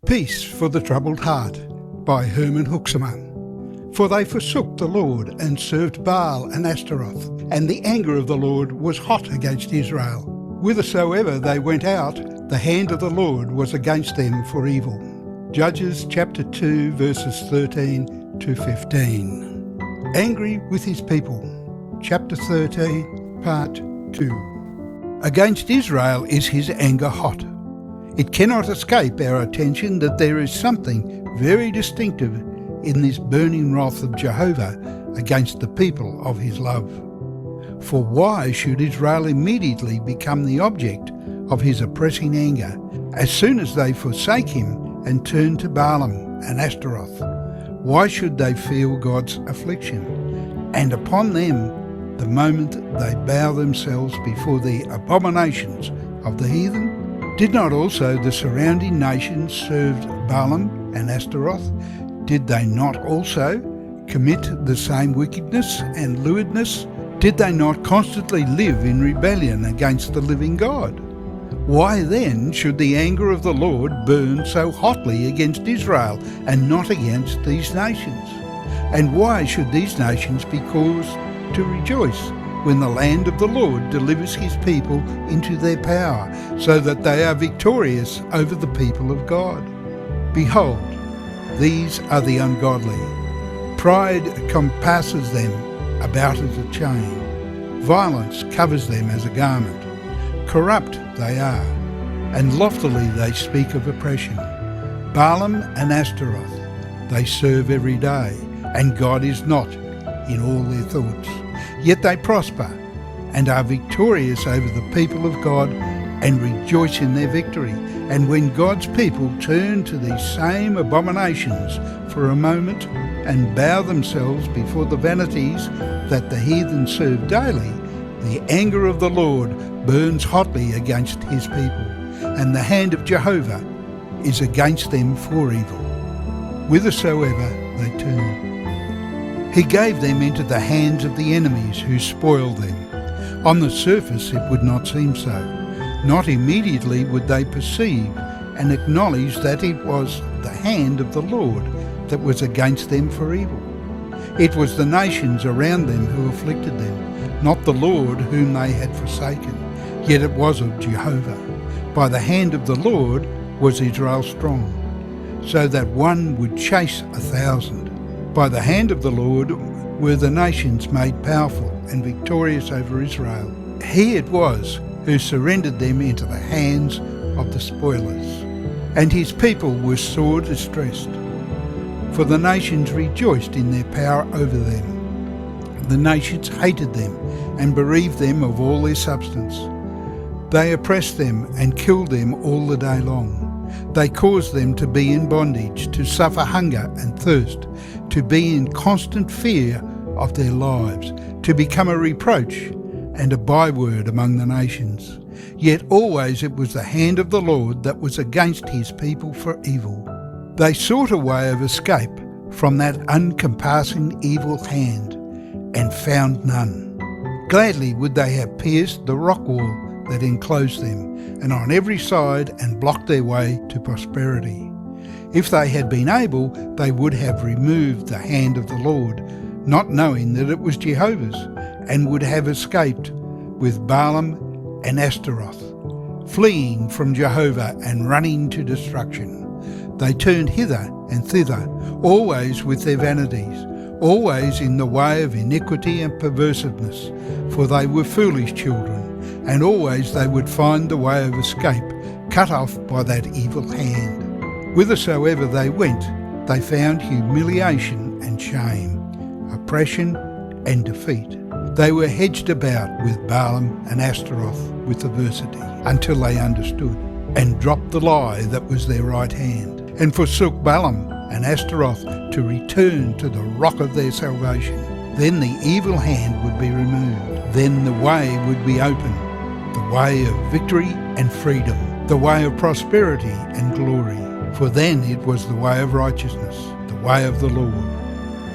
Peace for the Troubled Heart by Herman Hoeksema. For they forsook the Lord and served Baal and Ashtaroth, and the anger of the Lord was hot against Israel. Whithersoever they went out, the hand of the Lord was against them for evil. Judges chapter 2 verses 13 to 15. Angry with his people. Chapter 13, part 2. Against Israel is his anger hot. It cannot escape our attention that there is something very distinctive in this burning wrath of Jehovah against the people of his love. For why should Israel immediately become the object of his oppressing anger as soon as they forsake him and turn to Balaam and Ashtaroth? Why should they feel God's affliction? And upon them, the moment they bow themselves before the abominations of the heathen? Did not also the surrounding nations serve Balaam and Ashtaroth? Did they not also commit the same wickedness and lewdness? Did they not constantly live in rebellion against the living God? Why then should the anger of the Lord burn so hotly against Israel and not against these nations? And why should these nations be caused to rejoice when the land of the Lord delivers his people into their power, so that they are victorious over the people of God? Behold, these are the ungodly. Pride compasses them about as a chain. Violence covers them as a garment. Corrupt they are, and loftily they speak of oppression. Balaam and Ashtaroth they serve every day, and God is not in all their thoughts. Yet they prosper and are victorious over the people of God and rejoice in their victory. And when God's people turn to these same abominations for a moment and bow themselves before the vanities that the heathen serve daily, the anger of the Lord burns hotly against his people, and the hand of Jehovah is against them for evil, whithersoever they turn. He gave them into the hands of the enemies who spoiled them. On the surface it would not seem so. Not immediately would they perceive and acknowledge that it was the hand of the Lord that was against them for evil. It was the nations around them who afflicted them, not the Lord whom they had forsaken. Yet it was of Jehovah. By the hand of the Lord was Israel strong, so that one would chase 1,000. By the hand of the Lord were the nations made powerful and victorious over Israel. He it was who surrendered them into the hands of the spoilers, and his people were sore distressed. For the nations rejoiced in their power over them. The nations hated them and bereaved them of all their substance. They oppressed them and killed them all the day long. They caused them to be in bondage, to suffer hunger and thirst, to be in constant fear of their lives, to become a reproach and a byword among the nations. Yet always it was the hand of the Lord that was against his people for evil. They sought a way of escape from that uncompassing evil hand, and found none. Gladly would they have pierced the rock wall that enclosed them, and on every side, and blocked their way to prosperity. If they had been able, they would have removed the hand of the Lord, not knowing that it was Jehovah's, and would have escaped with Balaam and Ashtaroth, fleeing from Jehovah and running to destruction. They turned hither and thither, always with their vanities, always in the way of iniquity and perversiveness, for they were foolish children, and always they would find the way of escape, cut off by that evil hand. Whithersoever they went, they found humiliation and shame, oppression and defeat. They were hedged about with Balaam and Ashtaroth with adversity, until they understood, and dropped the lie that was their right hand, and forsook Balaam and Ashtaroth to return to the rock of their salvation. Then the evil hand would be removed. Then the way would be open, the way of victory and freedom, the way of prosperity and glory. For then it was the way of righteousness, the way of the Lord.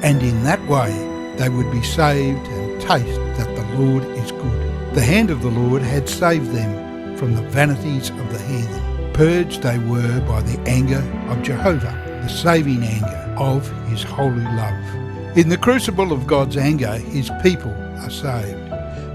And in that way they would be saved and taste that the Lord is good. The hand of the Lord had saved them from the vanities of the heathen. Purged they were by the anger of Jehovah, the saving anger of his holy love. In the crucible of God's anger, his people are saved,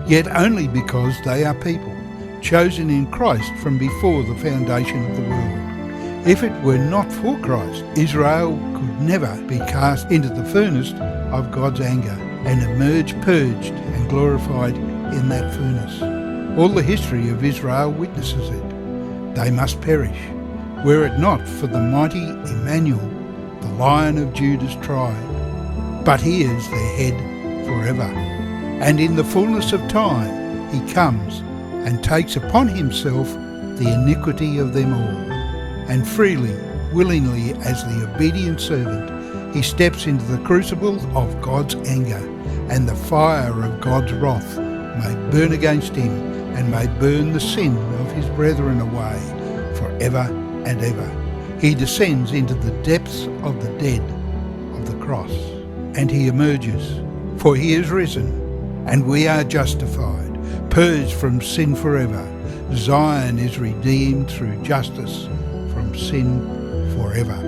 yet only because they are people, chosen in Christ from before the foundation of the world. If it were not for Christ, Israel could never be cast into the furnace of God's anger and emerge purged and glorified in that furnace. All the history of Israel witnesses it. They must perish, were it not for the mighty Emmanuel, the Lion of Judah's tribe. But he is their head forever. And in the fullness of time he comes and takes upon himself the iniquity of them all. And freely, willingly, as the obedient servant, he steps into the crucible of God's anger, and the fire of God's wrath may burn against him, and may burn the sin of his brethren away forever and ever. He descends into the depths of the dead of the cross, and he emerges, for he is risen, and we are justified, purged from sin forever. Zion is redeemed through justice from sin forever.